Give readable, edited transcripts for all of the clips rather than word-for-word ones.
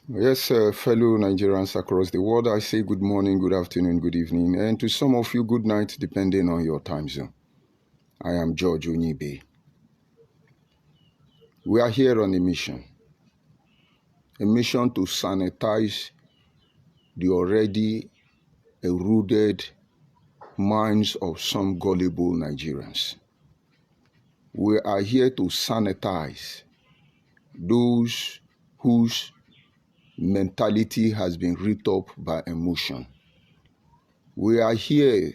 Yes, fellow Nigerians across the world, I say good morning, good afternoon, good evening, and to some of you, good night, depending on your time zone. I am George Onyibe. We are here on a mission to sanitize the already eroded minds of some gullible Nigerians. We are here to sanitize those whose mentality has been ripped up by emotion. We are here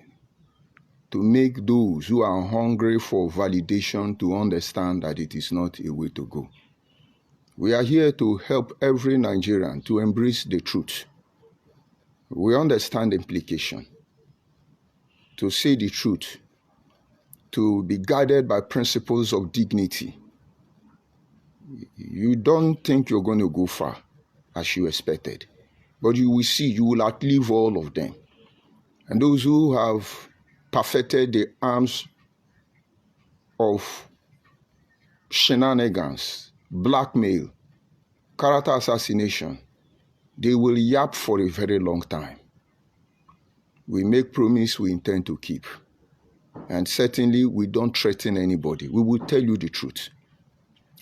to make those who are hungry for validation to understand that it is not a way to go. We are here to help every Nigerian to embrace the truth. We understand the implication, to say the truth, to be guided by principles of dignity. You don't think you're going to go far as you expected, but you will see, you will outlive all of them. And those who have perfected the arms of shenanigans, blackmail, character assassination, they will yap for a very long time. We make promise we intend to keep. And certainly we don't threaten anybody. We will tell you the truth.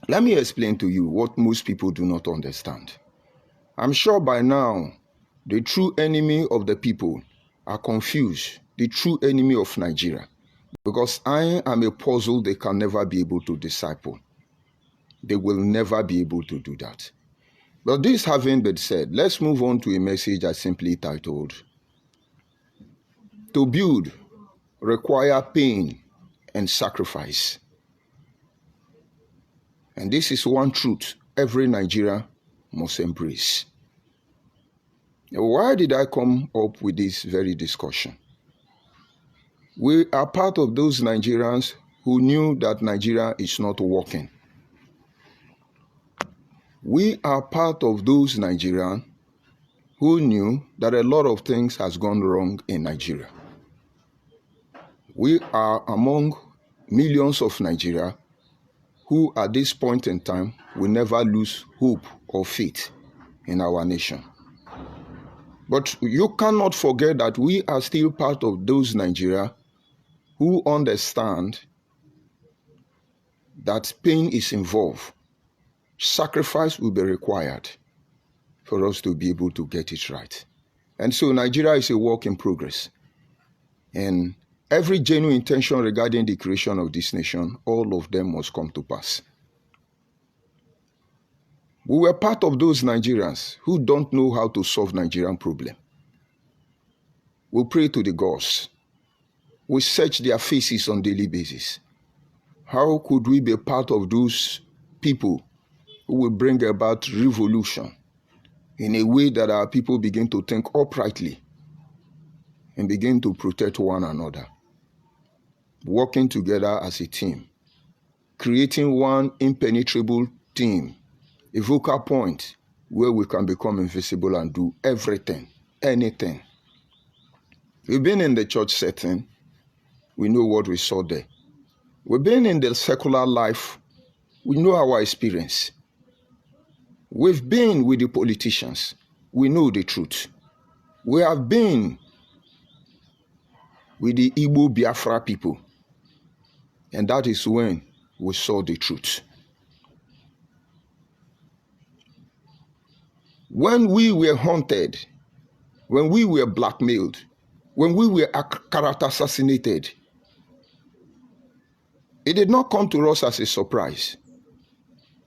Let me explain to you what most people do not understand. I'm sure by now, the true enemy of the people are confused, the true enemy of Nigeria, because I am a puzzle they can never be able to decipher. They will never be able to do that. But this having been said, let's move on to a message I simply titled, To Build Require Pain and Sacrifice. And this is one truth every Nigerian must embrace. Why did I come up with this very discussion? We are part of those Nigerians who knew that Nigeria is not working. We are part of those Nigerians who knew that a lot of things has gone wrong in Nigeria. We are among millions of Nigeria who at this point in time will never lose hope or faith in our nation. But you cannot forget that we are still part of those Nigeria who understand that pain is involved. Sacrifice will be required for us to be able to get it right. And so Nigeria is a work in progress. And every genuine intention regarding the creation of this nation, all of them must come to pass. We were part of those Nigerians who don't know how to solve Nigerian problem. We pray to the gods. We search their faces on a daily basis. How could we be part of those people who will bring about revolution in a way that our people begin to think uprightly and begin to protect one another, working together as a team, creating one impenetrable team, a vocal point where we can become invisible and do everything, anything. We've been in the church setting. We know what we saw there. We've been in the secular life. We know our experience. We've been with the politicians. We know the truth. We have been with the Igbo Biafra people. And that is when we saw the truth. When we were haunted, when we were blackmailed, when we were character assassinated, it did not come to us as a surprise,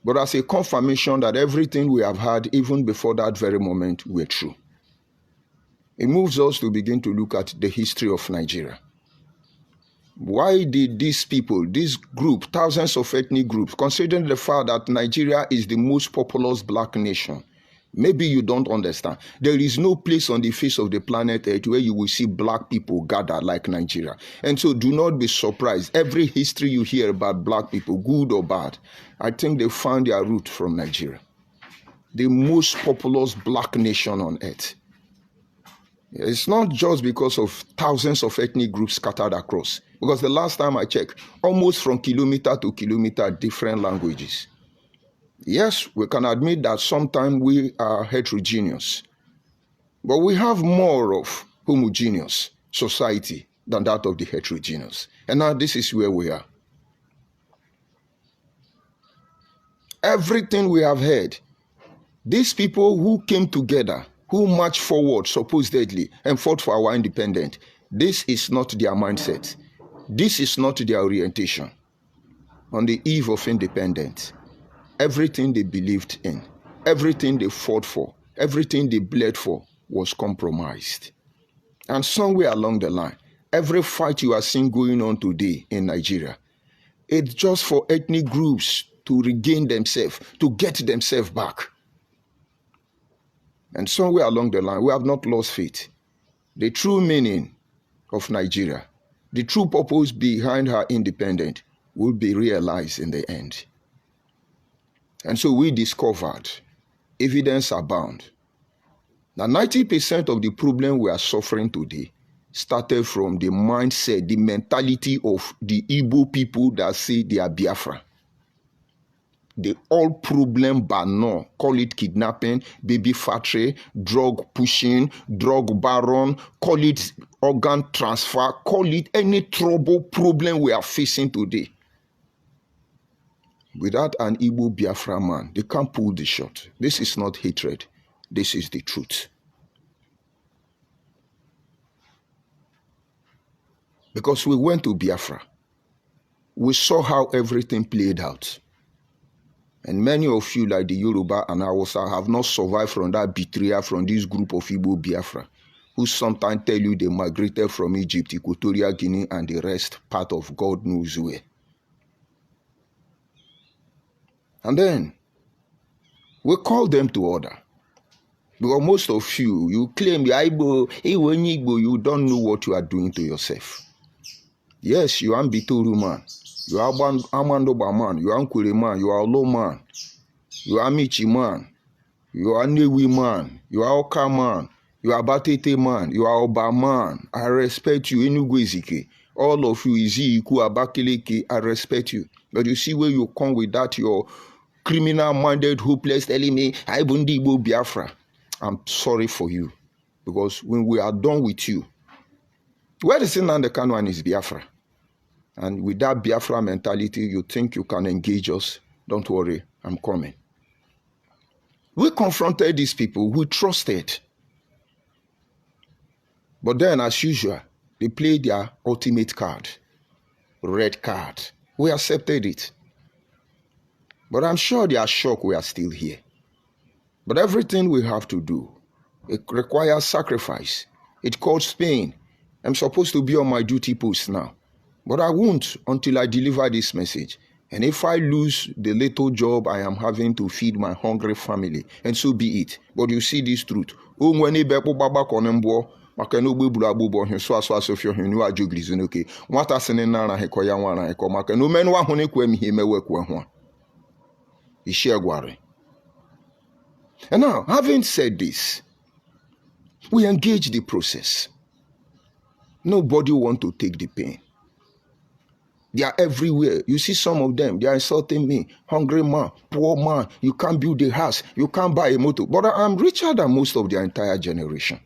but as a confirmation that everything we have had even before that very moment were true. It moves us to begin to look at the history of Nigeria. Why did these people, this group, thousands of ethnic groups, considering the fact that Nigeria is the most populous black nation, maybe you don't understand. There is no place on the face of the planet Earth where you will see black people gather like Nigeria. And so do not be surprised. Every history you hear about black people, good or bad, I think they found their root from Nigeria. The most populous black nation on earth. It's not just because of thousands of ethnic groups scattered across. Because the last time I checked, almost from kilometer to kilometer, different languages. Yes, we can admit that sometimes we are heterogeneous, but we have more of homogeneous society than that of the heterogeneous. And now this is where we are. Everything we have heard, these people who came together, who marched forward supposedly and fought for our independence, this is not their mindset. This is not their orientation. On the eve of independence, everything they believed in, everything they fought for, everything they bled for was compromised. And somewhere along the line, every fight you are seeing going on today in Nigeria, it's just for ethnic groups to regain themselves, to get themselves back. And somewhere along the line, we have not lost faith. The true meaning of Nigeria, the true purpose behind her independence will be realized in the end. And so we discovered, evidence abound, that 90% of the problem we are suffering today started from the mindset, the mentality of the Igbo people that say they are Biafra. The all problem no, call it kidnapping, baby factory, drug pushing, drug baron, call it organ transfer, call it any trouble problem we are facing today. Without an Igbo Biafra man, they can't pull the shot. This is not hatred. This is the truth. Because we went to Biafra. We saw how everything played out. And many of you, like the Yoruba and Hausa, have not survived from that betrayal from this group of Igbo Biafra, who sometimes tell you they migrated from Egypt, Equatorial Guinea, and the rest part of God knows where. And then, we call them to order. Because most of you, you claim, you don't know what you are doing to yourself. Yes, you are Bitoru man. You are Amandoba man. You are Nkwere man. You are Olo man. You are Michi man. You are Newi man. You are Oka man. You are Batete man. You are Oba man. I respect you. Enugu Ezike. All of you, Iziku, Abakeleke, I respect you. But you see where you come with that, your criminal-minded, hopeless, telling me, I Bundi Igbo Biafra. I'm sorry for you. Because when we are done with you, where the Nnamdi Kanu one is Biafra. And with that Biafra mentality, you think you can engage us. Don't worry, I'm coming. We confronted these people, we trusted. But then, as usual, they played their ultimate card, red card. We accepted it. But I'm sure they are shocked we are still here. But everything we have to do, it requires sacrifice. It costs pain. I'm supposed to be on my duty post now. But I won't until I deliver this message. And if I lose the little job I am having to feed my hungry family, and so be it. But you see this truth. And now, having said this, we engage the process. Nobody wants to take the pain. They are everywhere. You see some of them, they are insulting me. Hungry man, poor man, you can't build a house, you can't buy a motor. But I'm richer than most of their entire generation.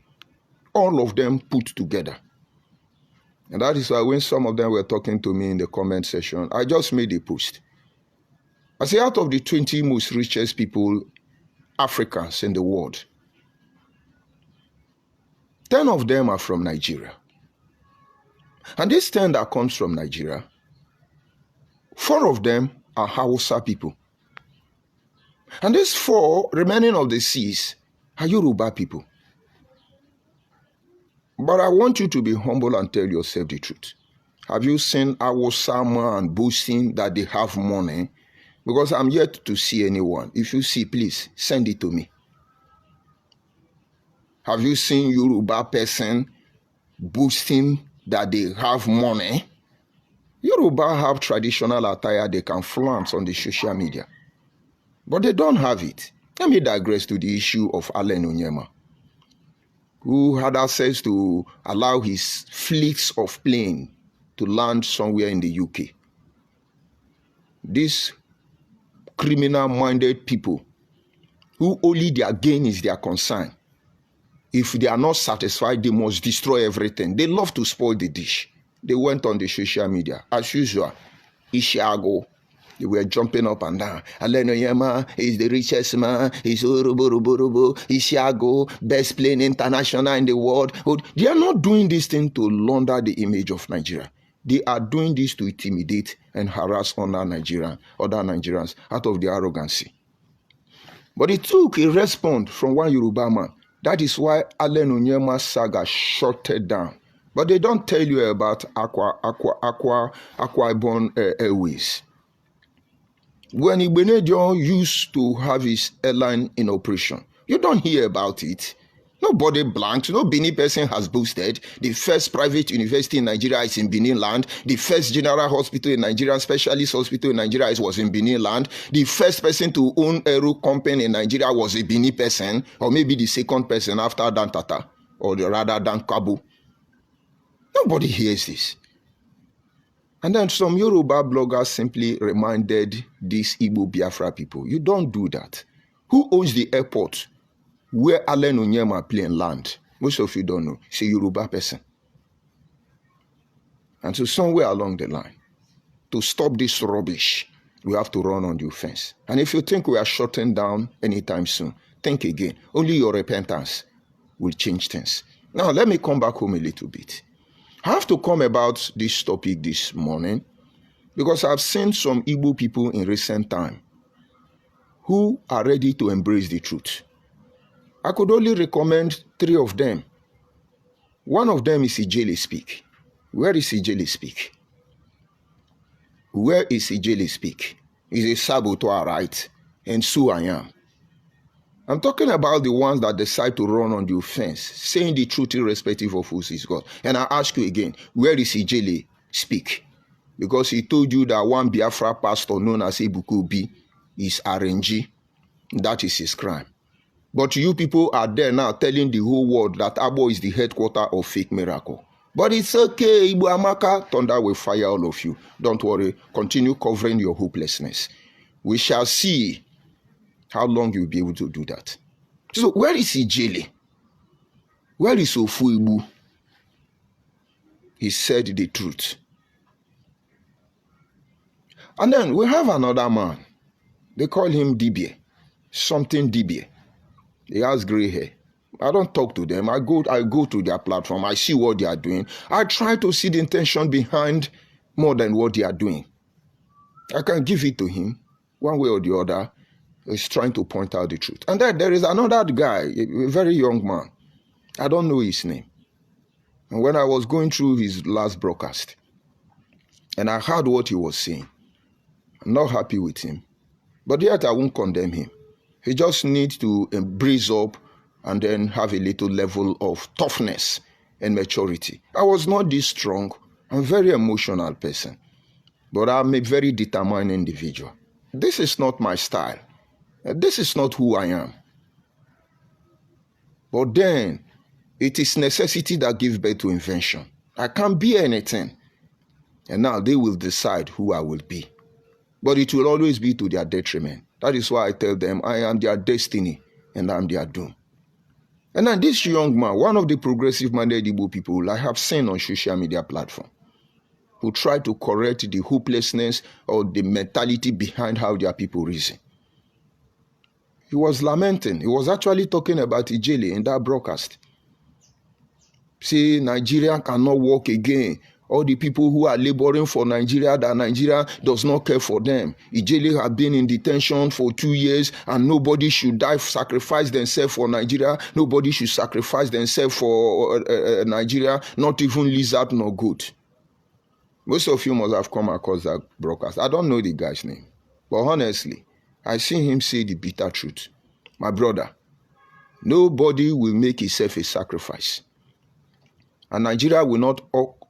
All of them put together. And that is why when some of them were talking to me in the comment section, I just made a post. I say out of the 20 most richest people, Africans in the world, 10 of them are from Nigeria. And this 10 that comes from Nigeria, 4 of them are Hausa people. And these 4 remaining of the 6 are Yoruba people. But I want you to be humble and tell yourself the truth. Have you seen Hausa man boasting that they have money? Because I'm yet to see anyone. If you see, please send it to me. Have you seen Yoruba person boasting that they have money? Yoruba have traditional attire they can flaunt on the social media. But they don't have it. Let me digress to the issue of Allen Onyema, who had access to allow his fleets of plane to land somewhere in the UK. This of criminal-minded people who only their gain is their concern. If they are not satisfied, they must destroy everything. They love to spoil the dish. They went on the social media. As usual, Ishiago, they were jumping up and down. Alen Onyema is the richest man. He's Uruburuburubu. Ishiago, best playing international in the world. They are not doing this thing to launder the image of Nigeria. They are doing this to intimidate and harass other Nigerians out of their arrogancy. But it took a response from one Yoruba man. That is why Alen Onyema saga shutted down. But they don't tell you about Akwa Ibom Airways. When Igbenedion used to have his airline in operation, you don't hear about it. Nobody blanked. No Benin person has boasted. The first private university in Nigeria is in Benin land. The first general hospital in Nigeria, specialist hospital in Nigeria was in Benin land. The first person to own aero company in Nigeria was a Benin person, or maybe the second person after Dan Tata, or rather Dan Kabu. Nobody hears this. And then some Yoruba bloggers simply reminded these Igbo Biafra people, you don't do that. Who owns the airport where Alen Onyema plane land? Most of you don't know. It's a Yoruba person. And so somewhere along the line, to stop this rubbish, we have to run on the offense. And if you think we are shutting down anytime soon, think again. Only your repentance will change things. Now, let me come back home a little bit. I have to come about this topic this morning because I've seen some Igbo people in recent time who are ready to embrace the truth. I could only recommend 3 of them. One of them is Ijele Speak. Where is Ijele Speak? Where is Ijele Speak? He's a saboteur, right? And so I am. I'm talking about the ones that decide to run on the offense, saying the truth irrespective of who is God. And I ask you again, where is Ijele Speak? Because he told you that one Biafra pastor known as Ebuka Obi is RNG. That is his crime. But you people are there now telling the whole world that Abo is the headquarter of fake miracle. But it's okay, Igbo Amaka, thunder will fire all of you. Don't worry, continue covering your hopelessness. We shall see how long you'll be able to do that. So where is Ijele? Where is Ofu Igbo? He said the truth. And then we have another man. They call him Dibie. Something Dibie. He has gray hair. I don't talk to them. I go to their platform. I see what they are doing. I try to see the intention behind more than what they are doing. I can give it to him one way or the other. He's trying to point out the truth. And then there is another guy, a very young man. I don't know his name. And when I was going through his last broadcast, and I heard what he was saying, I'm not happy with him. But yet I won't condemn him. He just needs to brace up and then have a little level of toughness and maturity. I was not this strong. I'm a very emotional person. But I'm a very determined individual. This is not my style. This is not who I am. But then, it is necessity that gives birth to invention. I can't be anything. And now they will decide who I will be. But it will always be to their detriment. That is why I tell them I am their destiny and I'm their doom. And then this young man, one of the progressive-minded Igbo people I have seen on social media platform, who try to correct the hopelessness or the mentality behind how their people reason. He was lamenting. He was actually talking about Ijele in that broadcast. See, Nigeria cannot work again. All the people who are laboring for Nigeria, that Nigeria does not care for them. Ijele have been in detention for 2 years and nobody should sacrifice themselves for Nigeria. Nobody should sacrifice themselves for Nigeria, not even lizard nor goat. Most of you must have come across that broadcast. I don't know the guy's name. But honestly, I see him say the bitter truth. My brother, nobody will make himself a sacrifice. And Nigeria will not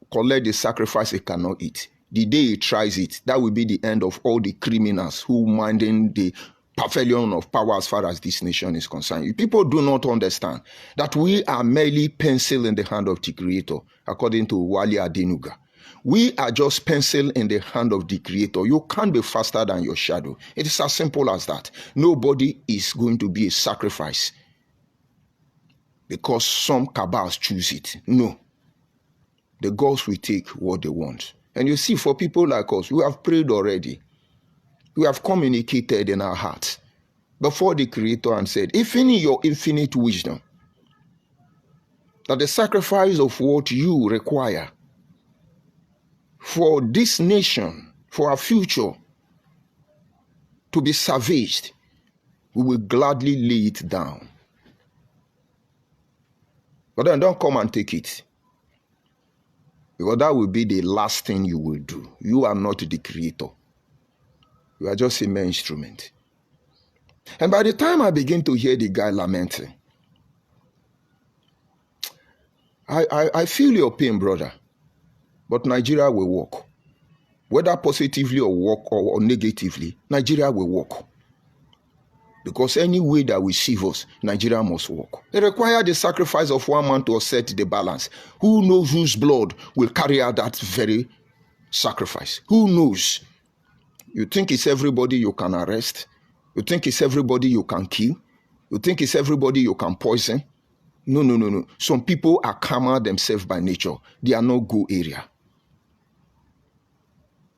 collect the sacrifice it cannot eat. The day it tries it, that will be the end of all the criminals who minding the pavilion of power as far as this nation is concerned. People do not understand that we are merely pencil in the hand of the Creator, according to Wale Adenuga. We are just pencil in the hand of the Creator. You can't be faster than your shadow. It is as simple as that. Nobody is going to be a sacrifice because some cabals choose it. No. The gods will take what they want. And you see, for people like us, we have prayed already. We have communicated in our hearts before the Creator and said, if in your infinite wisdom, that the sacrifice of what you require for this nation, for our future, to be salvaged, we will gladly lay it down. But then don't come and take it, because that will be the last thing you will do. You are not the Creator. You are just a mere instrument. And by the time I begin to hear the guy lamenting, I feel your pain, brother. But Nigeria will work. Whether positively or negatively, Nigeria will work. Because any way that will save us, Nigeria must work. It requires the sacrifice of one man to offset the balance. Who knows whose blood will carry out that very sacrifice? Who knows? You think it's everybody you can arrest? You think it's everybody you can kill? You think it's everybody you can poison? No. Some people are calmer themselves by nature. They are not go area.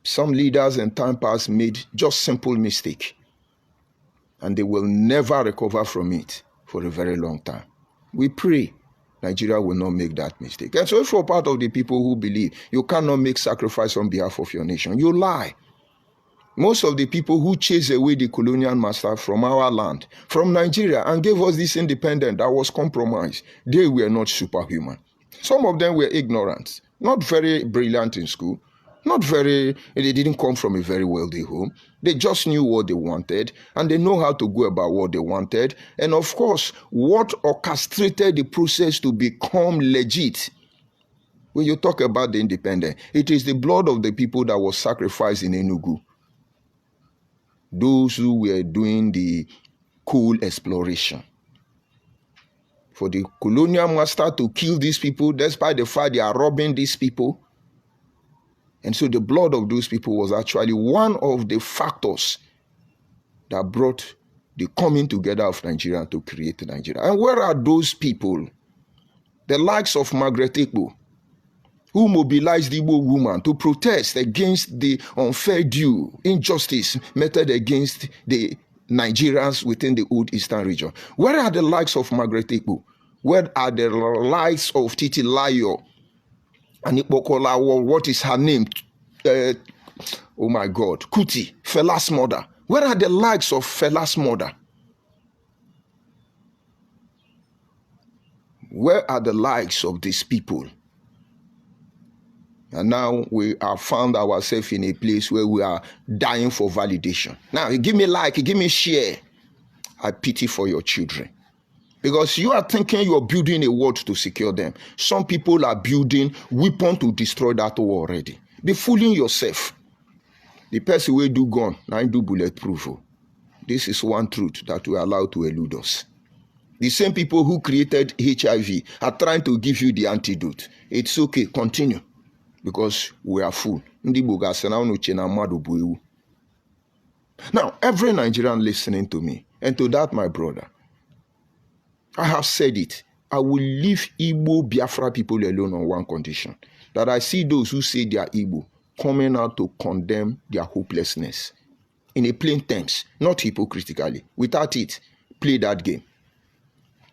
Some leaders in time past made just simple mistake, and they will never recover from it for a very long time. We pray Nigeria will not make that mistake. And so if you're part of the people who believe you cannot make sacrifice on behalf of your nation, you lie. Most of the people who chased away the colonial master from our land, from Nigeria, and gave us this independence that was compromised, they were not superhuman. Some of them were ignorant, not very brilliant in school, they didn't come from a very wealthy home. They just knew what they wanted, and they know how to go about what they wanted. And of course, what orchestrated the process to become legit. When you talk about the independence, it is the blood of the people that was sacrificed in Enugu. Those who were doing the coal exploration. For the colonial master to kill these people, despite the fact they are robbing these people. And so the blood of those people was actually one of the factors that brought the coming together of Nigeria to create Nigeria. And where are those people? The likes of Margaret Ekpo, who mobilized the Igbo woman to protest against the unfair due, injustice meted against the Nigerians within the old Eastern region. Where are the likes of Margaret Ekpo? Where are the likes of Titi Layo? And what is her name? Oh my God, Kuti, Fela's mother. Where are the likes of Fela's mother? Where are the likes of these people? And now we have found ourselves in a place where we are dying for validation. Now, give me like, give me share. I pity for your children. Because you are thinking you're building a wall to secure them. Some people are building weapons to destroy that wall already. Be fooling yourself. The person will do gun, now do bulletproof. This is one truth that we allow to elude us. The same people who created HIV are trying to give you the antidote. It's okay, continue. Because we are full. Now, every Nigerian listening to me, and to that, my brother, I have said it. I will leave Igbo Biafra people alone on one condition. That I see those who say they are Igbo coming out to condemn their hopelessness. In a plain terms, not hypocritically. Without it, play that game.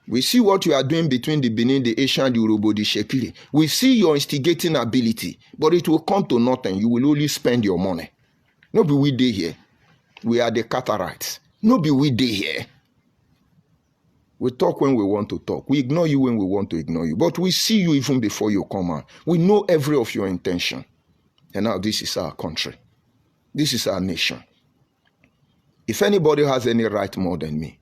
We see what you are doing between the Benin, the Asian, the Yoruba, the Shekiri. We see your instigating ability, but it will come to nothing. You will only spend your money. No be we dey here. We are the Catarites. No be we dey here. We talk when we want to talk. We ignore you when we want to ignore you. But we see you even before you come out. We know every of your intention. And now this is our country. This is our nation. If anybody has any right more than me,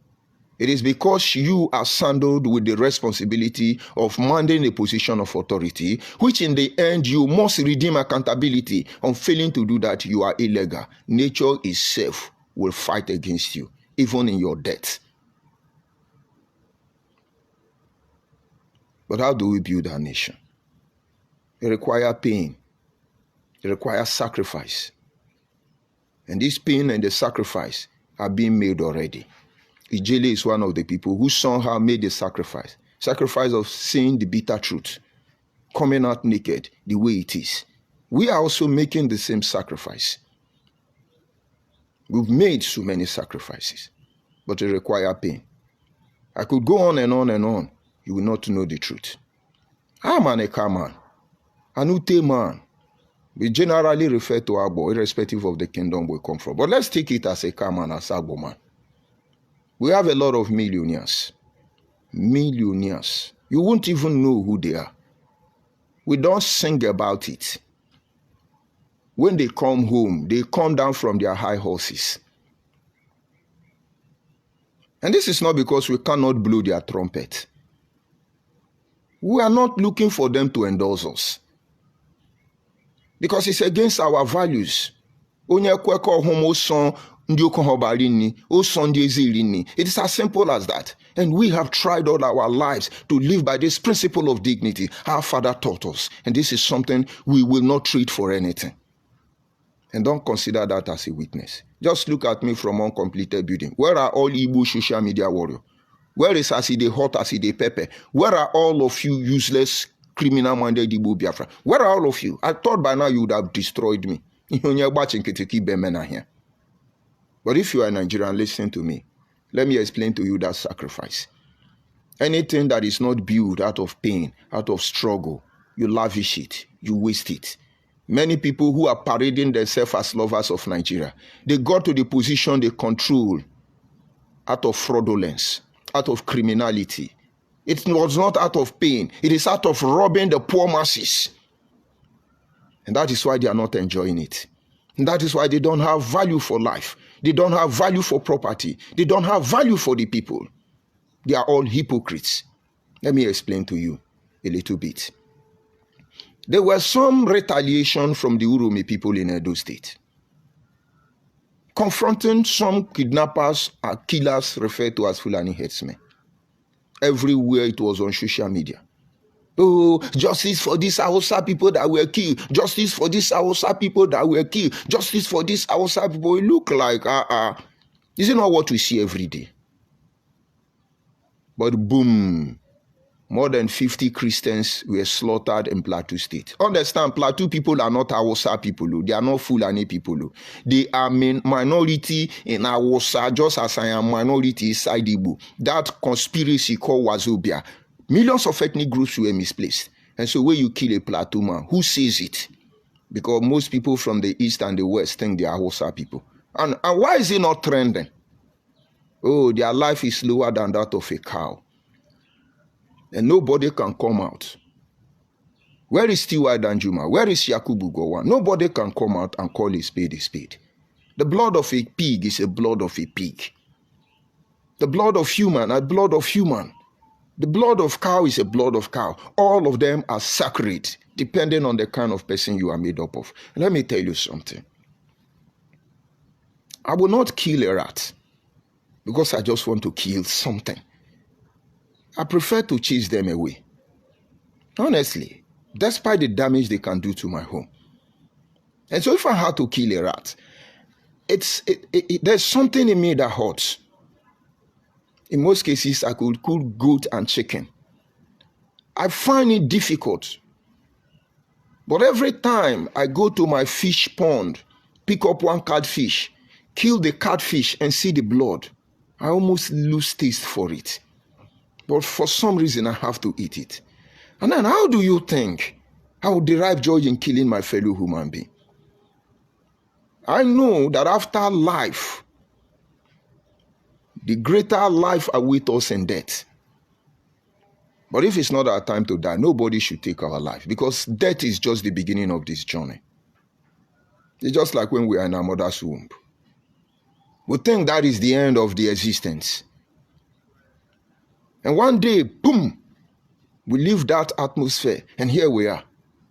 it is because you are saddled with the responsibility of managing a position of authority, which in the end you must redeem accountability. On failing to do that, you are illegal. Nature itself will fight against you, even in your death. But how do we build our nation? It requires pain. It requires sacrifice. And this pain and the sacrifice are being made already. Ijele is one of the people who somehow made the sacrifice. Sacrifice of seeing the bitter truth, coming out naked the way it is. We are also making the same sacrifice. We've made so many sacrifices, but it requires pain. I could go on and on and on. You will not know the truth. I'm an Eka man, an Ute man. We generally refer to Agbo, irrespective of the kingdom we come from. But let's take it as Eka man, as Agbo man. We have a lot of millionaires. Millionaires. You won't even know who they are. We don't sing about it. When they come home, they come down from their high horses. And this is not because we cannot blow their trumpet. We are not looking for them to endorse us. Because it's against our values. It is as simple as that. And we have tried all our lives to live by this principle of dignity our father taught us. And this is something we will not treat for anything. And don't consider that as a weakness. Just look at me from uncompleted building. Where are all Igbo social media warriors? Where is Aside Hot, Aside Pepe? Where are all of you useless, criminal-minded Igbo Biafra? Where are all of you? I thought by now you would have destroyed me. But if you are Nigerian, listen to me. Let me explain to you that sacrifice. Anything that is not built out of pain, out of struggle, you lavish it, you waste it. Many people who are parading themselves as lovers of Nigeria, they got to the position they control out of fraudulence, out of criminality. It was not out of pain. It is out of robbing the poor masses. And that is why they are not enjoying it. And that is why they don't have value for life. They don't have value for property. They don't have value for the people. They are all hypocrites. Let me explain to you a little bit. There was some retaliation from the Uromi people in Edo State, confronting some kidnappers and killers referred to as Fulani headsmen. Everywhere it was on social media. Oh, justice for these Hausa people that were killed. Justice for these Hausa people that were killed. Justice for these Hausa people. It look like, is it not what we see every day? But boom, more than 50 Christians were slaughtered in Plateau State. Understand, Plateau people are not Hausa people. They are not Fulani people. They are minority in Hausa, just as I am minority inside Igbo. That conspiracy called Wazobia. Millions of ethnic groups were misplaced. And so when you kill a Plateau man, who says it? Because most people from the east and the west think they are Hausa people. And why is it not trending? Oh, their life is lower than that of a cow. And nobody can come out. Where is T.Y. Danjuma? Where is Yakubu Gowon? Nobody can come out and call a spade a spade. The blood of a pig is the blood of a pig. The blood of human is blood of human. The blood of cow is a blood of cow. All of them are sacred, depending on the kind of person you are made up of. And let me tell you something. I will not kill a rat because I just want to kill something. I prefer to chase them away. Honestly, despite the damage they can do to my home. And so if I had to kill a rat, there's something in me that hurts. In most cases, I could cook goat and chicken. I find it difficult. But every time I go to my fish pond, pick up one catfish, kill the catfish and see the blood, I almost lose taste for it. But for some reason, I have to eat it. And then how do you think I will derive joy in killing my fellow human being? I know that after life, the greater life awaits us in death. But if it's not our time to die, nobody should take our life, because death is just the beginning of this journey. It's just like when we are in our mother's womb. We think that is the end of the existence. And one day, boom, we leave that atmosphere, and here we are.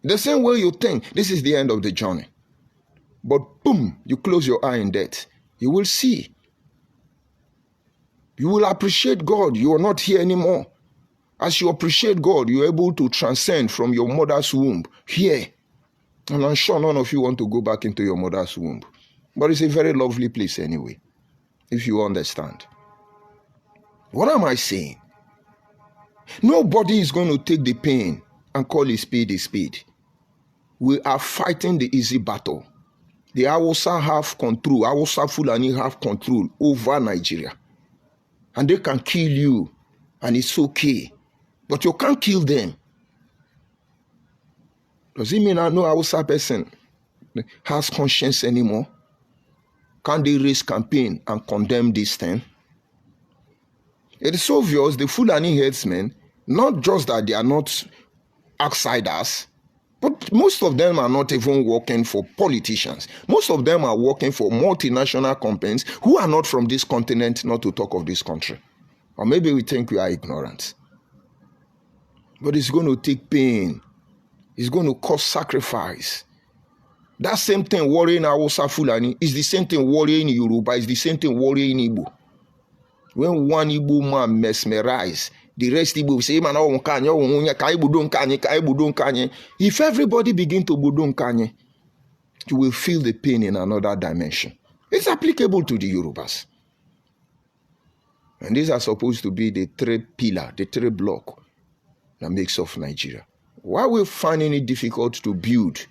The same way you think this is the end of the journey. But boom, you close your eye in death. You will see. You will appreciate God. You are not here anymore. As you appreciate God, you're able to transcend from your mother's womb here. And I'm sure none of you want to go back into your mother's womb. But it's a very lovely place anyway, if you understand. What am I saying? Nobody is going to take the pain and call a spade a spade. We are fighting the easy battle. The Hausa have control, Hausa Fulani have control over Nigeria. And they can kill you, and it's okay. But you can't kill them. Does it mean that no Hausa person has conscience anymore? Can they raise campaign and condemn this thing? It is obvious the Fulani headsmen, not just that they are not outsiders, but most of them are not even working for politicians. Most of them are working for multinational companies who are not from this continent, not to talk of this country. Or maybe we think we are ignorant. But it's going to take pain. It's going to cause sacrifice. That same thing worrying Hausa Fulani is the same thing worrying Yoruba, is the same thing worrying Igbo. When one Igbo man mesmerized, the rest Igbo will say, if everybody begin to budon kanye, you will feel the pain in another dimension. It's applicable to the Yorubas. And these are supposed to be the three pillars, the three blocks that makes up Nigeria. Why are we finding it difficult to build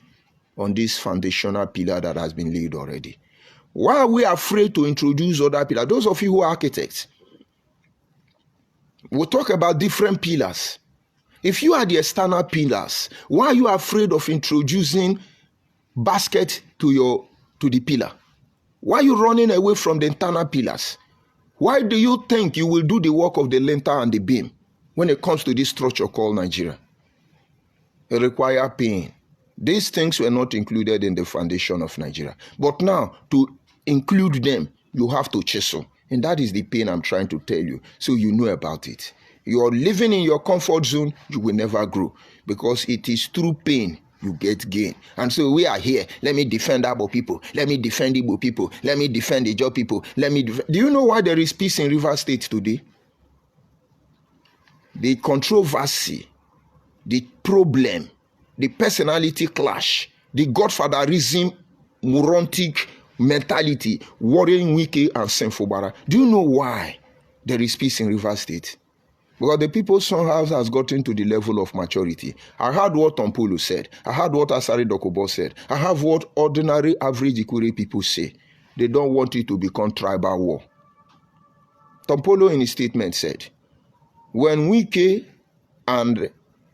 on this foundational pillar that has been laid already? Why are we afraid to introduce other pillars? Those of you who are architects, we'll talk about different pillars. If you are the external pillars, why are you afraid of introducing basket to the pillar? Why are you running away from the internal pillars? Why do you think you will do the work of the lintel and the beam when it comes to this structure called Nigeria? It requires pain. These things were not included in the foundation of Nigeria. But now, to include them, you have to chisel. And that is the pain I'm trying to tell you, so you know about it. You're living in your comfort zone, you will never grow. Because it is through pain you get gain. And so we are here. Let me defend Abo people. Let me defend Igbo people. Let me defend the Ijaw people. Do you know why there is peace in Rivers State today? The controversy, the problem, the personality clash, the godfatherism, morontic mentality, worrying Wike and Senfobara. Do you know why there is peace in Rivers State? Because the people's somehow has gotten to the level of maturity. I heard what Tompolo said. I heard what Asari Dokubo said. I have what ordinary average Ikure people say. They don't want it to become tribal war. Tompolo in his statement said, when Wike and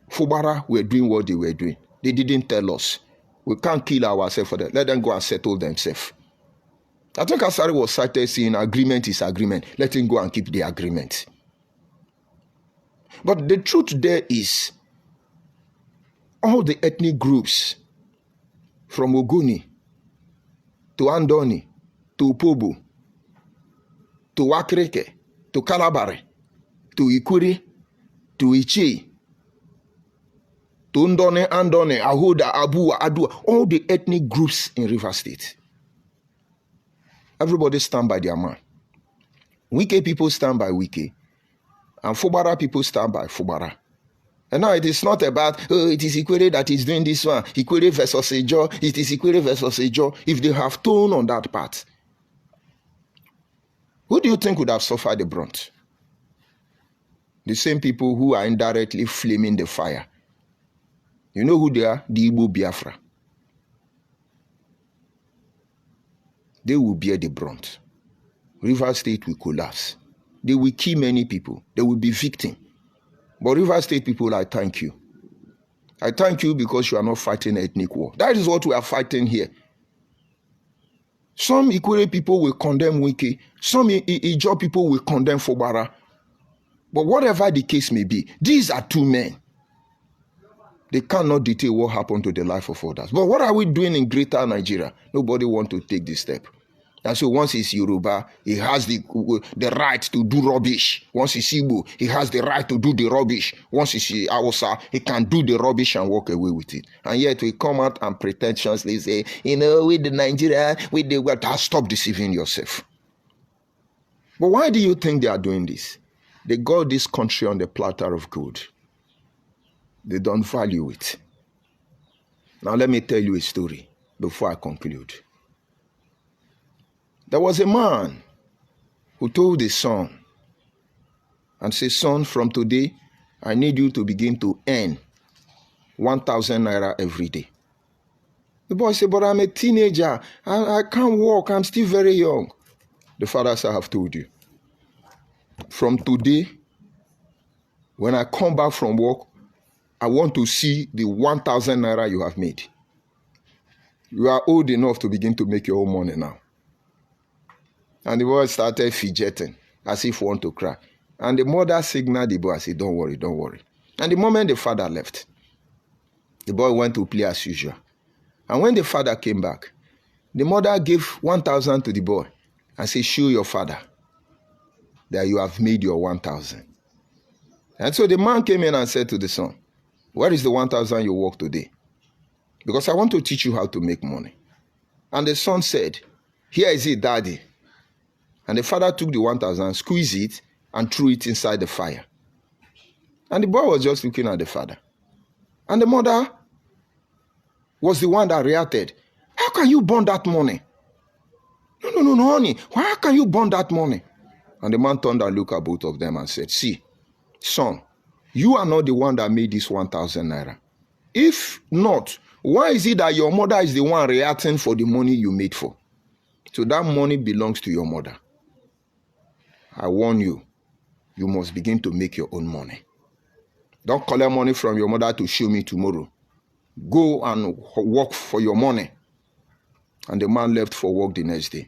Fubara were doing what they were doing, they didn't tell us. We can't kill ourselves for that. Let them go and settle themselves. I think Asari was cited saying agreement is agreement. Let him go and keep the agreement. But the truth there is, all the ethnic groups, from Ogoni, to Andoni, to Upobo, to Wakreke, to Kalabare, to Ikuri, to Ichi, to Ndone, Andone, Ahoda, Abua, Adua, all the ethnic groups in River State. Everybody stand by their man. Wike people stand by Wike. And Fubara people stand by Fubara. And now it is not about, oh, it is Ikwere that is doing this one. Ikwere versus Ijaw. It is Ikwere versus Ijaw. If they have tone on that part, who do you think would have suffered the brunt? The same people who are indirectly flaming the fire. You know who they are? The Igbo Biafra. They will bear the brunt. River State will collapse. They will kill many people. They will be victims. But River State people, I thank you. I thank you because you are not fighting ethnic war. That is what we are fighting here. Some Ikure people will condemn Wike. Some Ijaw people will condemn Fubara. But whatever the case may be, these are two men. They cannot detail what happened to the life of others. But what are we doing in greater Nigeria? Nobody wants to take this step. And so once he's Yoruba, he has the right to do rubbish. Once he's Igbo, he has the right to do the rubbish. Once he's Hausa, he can do the rubbish and walk away with it. And yet we come out and pretentiously say, with the Nigeria, with the what? Stop deceiving yourself. But why do you think they are doing this? They got this country on the platter of gold. They don't value it. Now let me tell you a story before I conclude. There was a man who told his son and said, son, from today, I need you to begin to earn 1,000 naira every day. The boy said, but I'm a teenager. I can't walk. I'm still very young. The father said, I have told you. From today, when I come back from work, I want to see the 1,000 naira you have made. You are old enough to begin to make your own money now. And the boy started fidgeting as if he want to cry. And the mother signaled the boy and said, don't worry, don't worry. And the moment the father left, the boy went to play as usual. And when the father came back, the mother gave 1,000 to the boy and said, show your father that you have made your 1,000. And so the man came in and said to the son, where is the 1,000 you work today? Because I want to teach you how to make money. And the son said, here is it, daddy. And the father took the 1,000, squeezed it, and threw it inside the fire. And the boy was just looking at the father. And the mother was the one that reacted. How can you burn that money? No, honey. How can you burn that money? And the man turned and looked at both of them and said, see, son, you are not the one that made this 1,000 naira. If not, why is it that your mother is the one reacting for the money you made for? So that money belongs to your mother. I warn you, you must begin to make your own money. Don't collect money from your mother to show me tomorrow. Go and work for your money. And the man left for work the next day.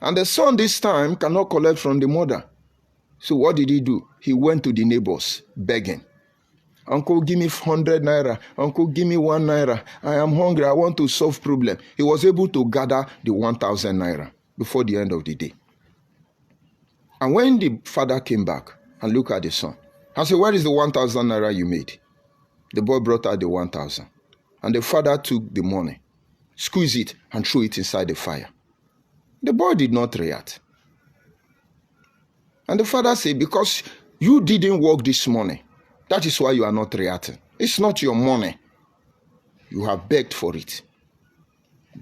And the son this time cannot collect from the mother. So what did he do? He went to the neighbors begging. Uncle, give me 100 naira. Uncle, give me 1 naira. I am hungry. I want to solve problem. He was able to gather the 1,000 naira before the end of the day. And when the father came back and looked at the son, I said, where is the 1,000 naira you made? The boy brought out the 1,000. And the father took the money, squeezed it, and threw it inside the fire. The boy did not react. And the father said, because you didn't work this morning, that is why you are not reacting. It's not your money. You have begged for it.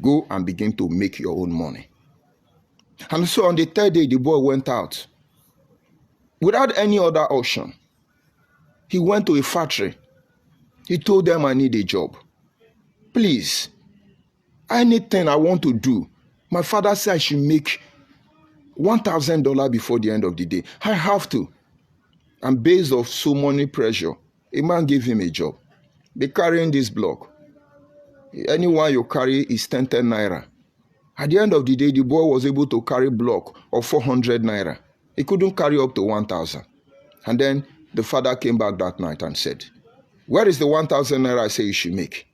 Go and begin to make your own money. And so on the third day, the boy went out. Without any other option, he went to a factory. He told them, I need a job. Please, anything I want to do. My father said I should make $1,000 before the end of the day. I have to. And based on so many pressure, a man gave him a job. They carrying this block. Anyone you carry is 10 naira. At the end of the day, the boy was able to carry block of 400 naira. He couldn't carry up to 1,000. And then the father came back that night and said, where is the 1,000 naira I say you should make?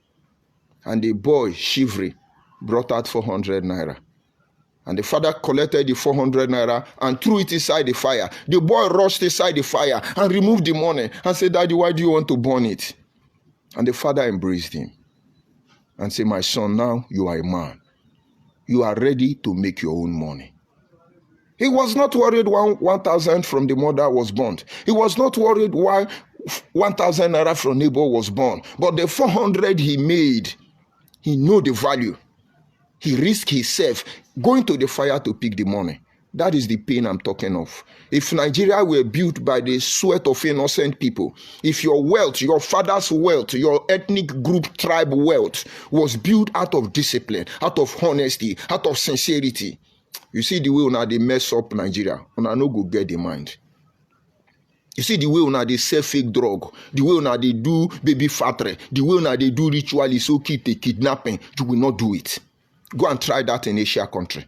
And the boy, shivering, brought out 400 naira. And the father collected the 400 naira and threw it inside the fire. The boy rushed inside the fire and removed the money and said, Daddy, why do you want to burn it? And the father embraced him and said, my son, now you are a man. You are ready to make your own money. He was not worried when 1,000 from the mother was burned. He was not worried why 1,000 naira from neighbor was burned. But the 400 he made, he knew the value. He risked himself going to the fire to pick the money. That is the pain I'm talking of. If Nigeria were built by the sweat of innocent people, if your wealth, your father's wealth, your ethnic group tribe wealth was built out of discipline, out of honesty, out of sincerity, you see the way una they mess up Nigeria, una no go get the mind. You see the way una they sell fake drug, the way una they do baby factory, the way una they do ritual so kidnapping, you will not do it. Go and try that in Asia country.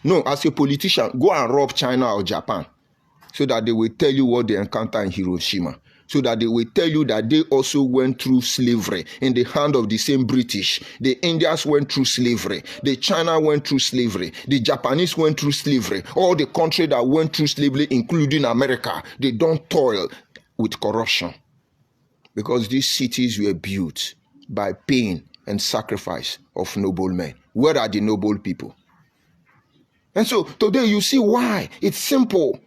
No, as a politician, go and rob China or Japan so that they will tell you what they encountered in Hiroshima. So that they will tell you that they also went through slavery in the hand of the same British. The Indians went through slavery. The China went through slavery. The Japanese went through slavery. All the countries that went through slavery, including America, they don't toil with corruption. Because these cities were built by pain and sacrifice of noble men. Where are the noble people? And so today you see why. It's simple.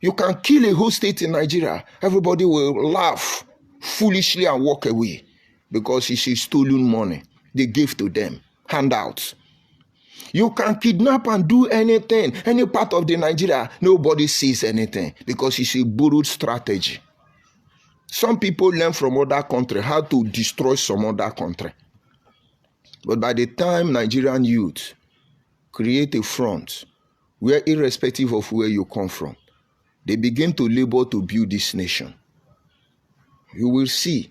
You can kill a whole state in Nigeria. Everybody will laugh foolishly and walk away. because it's a stolen money they gave to them, handouts. You can kidnap and do anything, any part of the Nigeria, nobody sees anything because it's a borrowed strategy. Some people learn from other country how to destroy some other country. But by the time Nigerian youth create a front where, irrespective of where you come from, they begin to labor to build this nation, you will see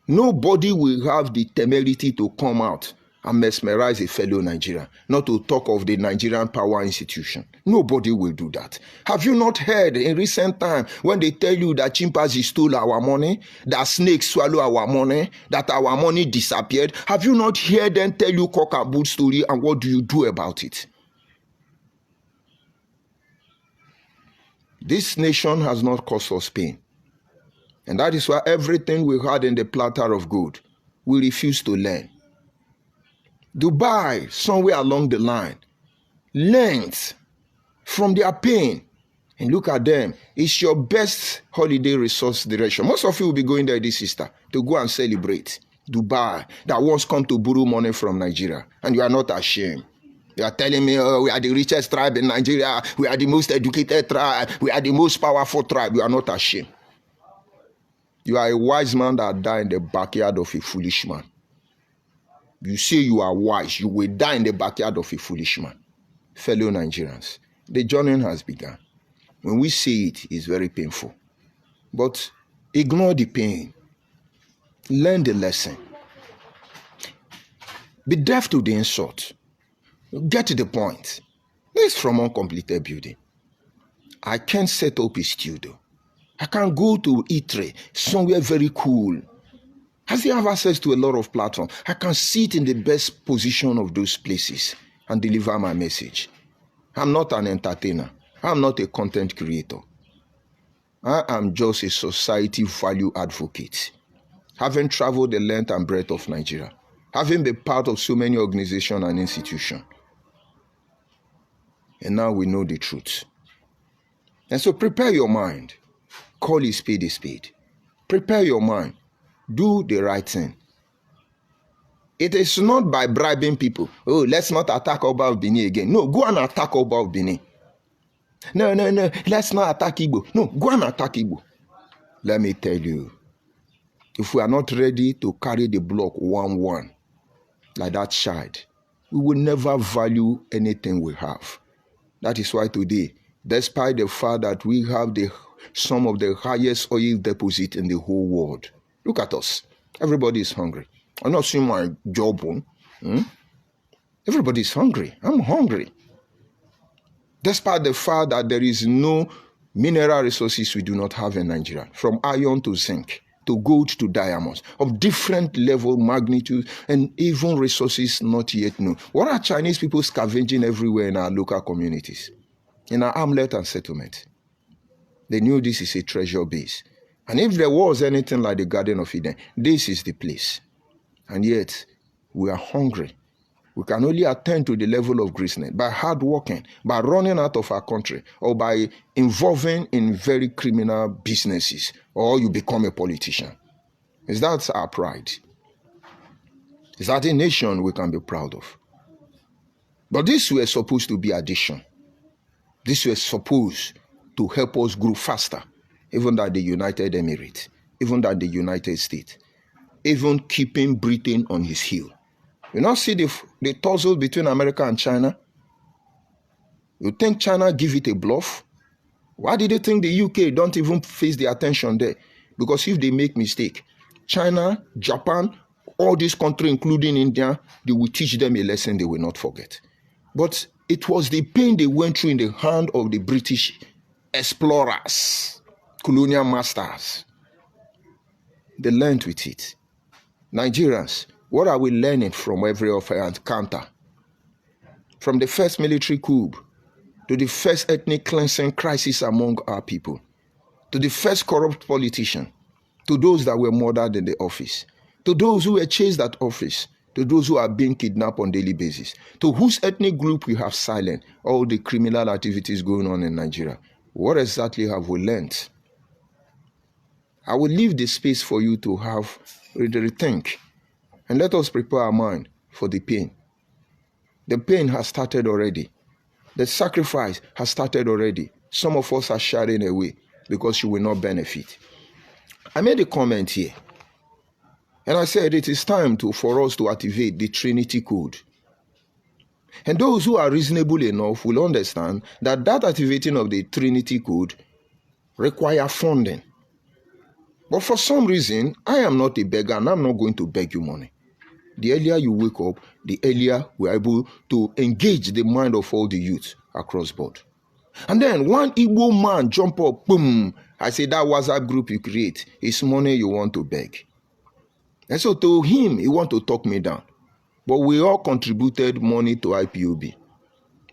nobody will have the temerity to come out and mesmerize a fellow Nigerian, not to talk of the Nigerian power institution. Nobody will do that. Have you not heard in recent time when they tell you that chimpanzees stole our money, that snakes swallow our money, that our money disappeared? Have you not heard them tell you cock and bull story, and what do you do about it? This nation has not caused us pain. And that is why everything we had in the platter of gold, we refuse to learn. Dubai, somewhere along the line, learned from their pain. And look at them. It's your best holiday resource direction. Most of you will be going there this Easter to go and celebrate. Dubai, that once come to borrow money from Nigeria. And you are not ashamed. You are telling me, oh, we are the richest tribe in Nigeria. We are the most educated tribe. We are the most powerful tribe. You are not ashamed. You are a wise man that died in the backyard of a foolish man. You say you are wise, you will die in the backyard of a foolish man. Fellow Nigerians, the journey has begun. When we say it, it's very painful. But ignore the pain. Learn the lesson. Be deaf to the insult. Get to the point. This is from uncompleted building. I can't set up a studio. I can go to Eatery, somewhere very cool. As you have access to a lot of platforms, I can sit in the best position of those places and deliver my message. I'm not an entertainer. I'm not a content creator. I am just a society value advocate. Having traveled the length and breadth of Nigeria, having been part of so many organizations and institutions, and now we know the truth. And so prepare your mind. Call a spade a spade. Prepare your mind. Do the right thing. It is not by bribing people. Oh, let's not attack Oba of Benin again. No, go and attack Oba of Benin. No, let's not attack Igbo. No, go and attack Igbo. Let me tell you, if we are not ready to carry the block 1-1, like that child, we will never value anything we have. That is why today, despite the fact that we have some of the highest oil deposit in the whole world, look at us. Everybody is hungry. I'm not seeing my job on. Everybody is hungry. I'm hungry. Despite the fact that there is no mineral resources we do not have in Nigeria, from iron to zinc, to gold to diamonds, of different level, magnitude, and even resources not yet known. What are Chinese people scavenging everywhere in our local communities, in our hamlet and settlement? They knew this is a treasure base. And if there was anything like the Garden of Eden, this is the place. And yet, we are hungry. We can only attain to the level of greatness by hard working, by running out of our country, or by involving in very criminal businesses, or you become a politician. Is that our pride? Is that a nation we can be proud of? But this was supposed to be addition. This was supposed to help us grow faster, even than the United Emirates, even than the United States, even keeping Britain on his heel. You now see the tussle between America and China? You think China give it a bluff? Why did they think the UK don't even face the attention there? Because if they make mistake, China, Japan, all these countries, including India, they will teach them a lesson they will not forget. But it was the pain they went through in the hand of the British explorers, colonial masters. They learned with it. Nigerians, what are we learning from every of our encounter? From the first military coup, to the first ethnic cleansing crisis among our people, to the first corrupt politician, to those that were murdered in the office, to those who were chased at office, to those who are being kidnapped on a daily basis, to whose ethnic group we have silent all the criminal activities going on in Nigeria. What exactly have we learned? I will leave the space for you to have rethink. And let us prepare our mind for the pain. The pain has started already. The sacrifice has started already. Some of us are shying away because you will not benefit. I made a comment here. And I said it is time for us to activate the Trinity Code. And those who are reasonable enough will understand that activating of the Trinity Code requires funding. But for some reason, I am not a beggar and I'm not going to beg you money. The earlier you wake up, the earlier we are able to engage the mind of all the youth across board. And then one Igbo man jump up, boom. I say that WhatsApp group you create is money you want to beg. And so to him, he want to talk me down. But we all contributed money to IPOB.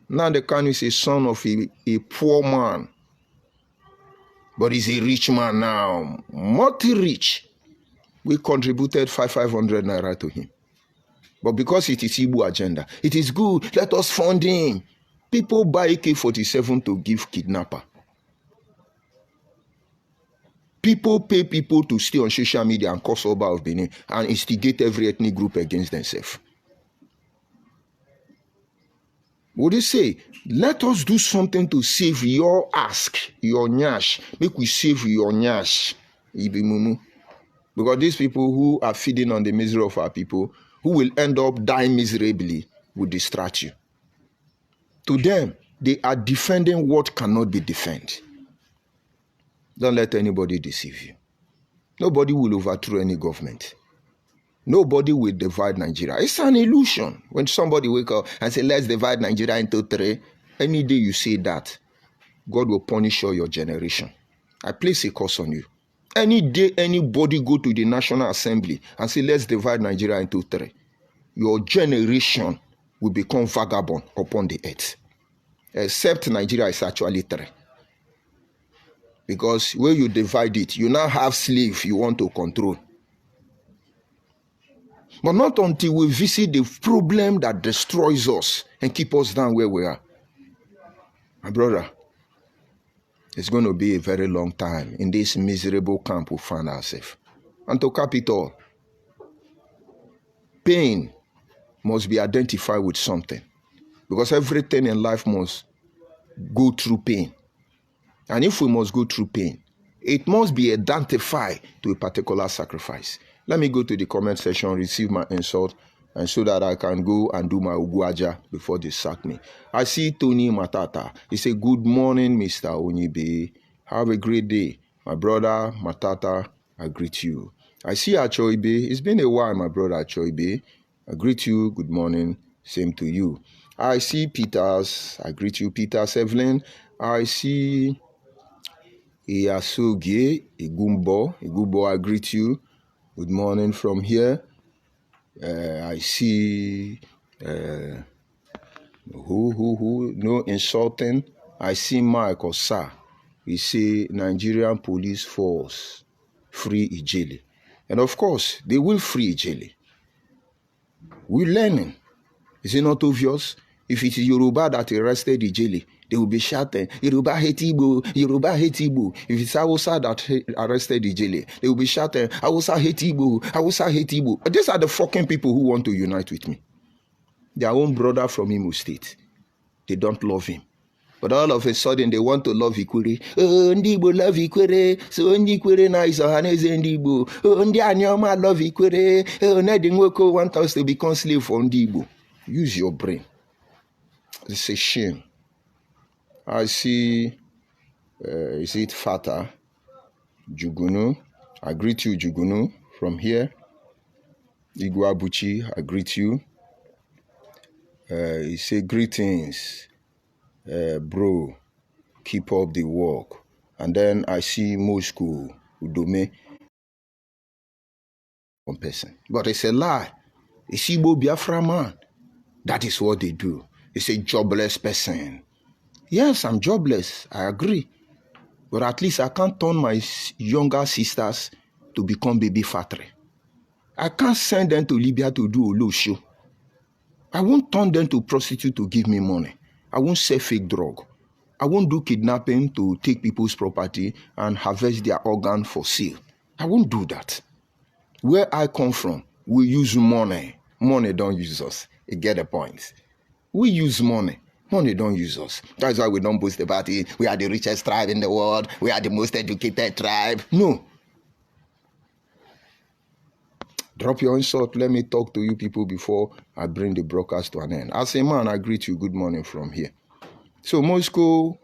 Now the Kanu is a son of a poor man. But he's a rich man now. Multi-rich. We contributed 500 naira to him. But because it is Igbo agenda, it is good. Let us fund him. People buy AK-47 to give kidnapper. People pay people to stay on social media and cause Oba of Benin and instigate every ethnic group against themselves. Would you say, let us do something to save your ask, your nyash. Make we save your nyash. Because these people who are feeding on the misery of our people, who will end up dying miserably, will distract you. To them, they are defending what cannot be defended. Don't let anybody deceive you. Nobody will overthrow any government. Nobody will divide Nigeria. It's an illusion. When somebody wake up and say, let's divide Nigeria into three, any day you say that, God will punish all your generation. I place a curse on you. Any day anybody go to the National Assembly and say, let's divide Nigeria into three, your generation will become vagabond upon the earth. Except Nigeria is actually three. Because when you divide it, you now have slaves you want to control. But not until we visit the problem that destroys us and keep us down where we are. My brother, it's going to be a very long time in this miserable camp we find ourselves. And to cap it all, pain must be identified with something. Because everything in life must go through pain. And if we must go through pain, it must be identified to a particular sacrifice. Let me go to the comment section, receive my insult, and so that I can go and do my Uguaja before they sack me. I see Tony Matata. He said, good morning, Mr. Onyibe. Have a great day. My brother Matata, I greet you. I see Achoibe. It's been a while, my brother Achoibe. I greet you. Good morning. Same to you. I see Peters. I greet you, Peters Evelyn. I see Iyasugie Igumbo, I greet you. Good morning from here. I see no insulting. I see Mike Osa. We say Nigerian police force free Ijele. And of course, they will free Ijele. We're learning. Is it not obvious? If it is Yoruba that arrested Ijele, they will be shouting, Yoruba hate Igbo, Yoruba hate Igbo. If it's Hausa that arrested Ijele, they will be shouting, Hausa hate Igbo, Hausa hate Igbo. These are the fucking people who want to unite with me. Their own brother from Imo State. They don't love him. But all of a sudden, they want to love Ikwere. Oh, Ndi Igbo love Ikwere. So Ndi Ikwere na is Ohaneze Ndi Igbo. Oh, Ndi Anyoma love Ikwere. Oh, Nedi Nwoko want us to become slave for Ndi Igbo. Use your brain. It's a shame. I see, is it Fata? Jugunu. I greet you, Jugunu, from here. Iguabuchi, I greet you. He say, greetings, bro. Keep up the work. And then I see Moscow, Udome, one person. But it's a lie. It's Igbo Biafra man. That is what they do. It's a jobless person. Yes, I'm jobless. I agree. But at least I can't turn my younger sisters to become baby factory. I can't send them to Libya to do a low show. I won't turn them to prostitute to give me money. I won't sell fake drug. I won't do kidnapping to take people's property and harvest their organ for sale. I won't do that. Where I come from, We use money. Money don't use us. You get the point. We use money. Money don't use us. That's why we don't boast about it. We are the richest tribe in the world. We are the most educated tribe. No. Drop your insult. Let me talk to you people before I bring the broadcast to an end. As a man, I greet you good morning from here. So Moscow,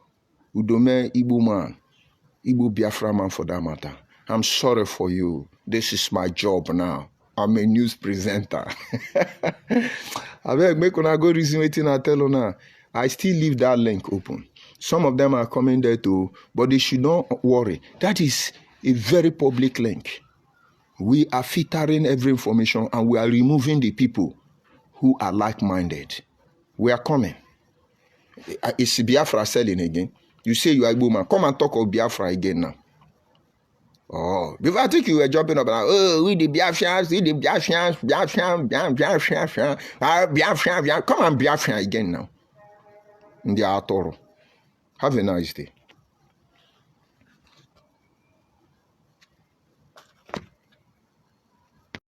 Udome, Igbo man, Igbo Biafra man for that matter. I'm sorry for you. This is my job now. I'm a news presenter. I beg, make una go resume it and tell una. I still leave that link open. Some of them are coming there too, but they should not worry. That is a very public link. We are filtering every information and we are removing the people who are like-minded. We are coming. It's Biafra selling again. You say you are Igbo man. Come and talk of Biafra again now. Oh, before I think you were jumping up and oh, we the Biafrans, Biafrans. Come on, Biafra again now. In the Atoro. Have a nice day.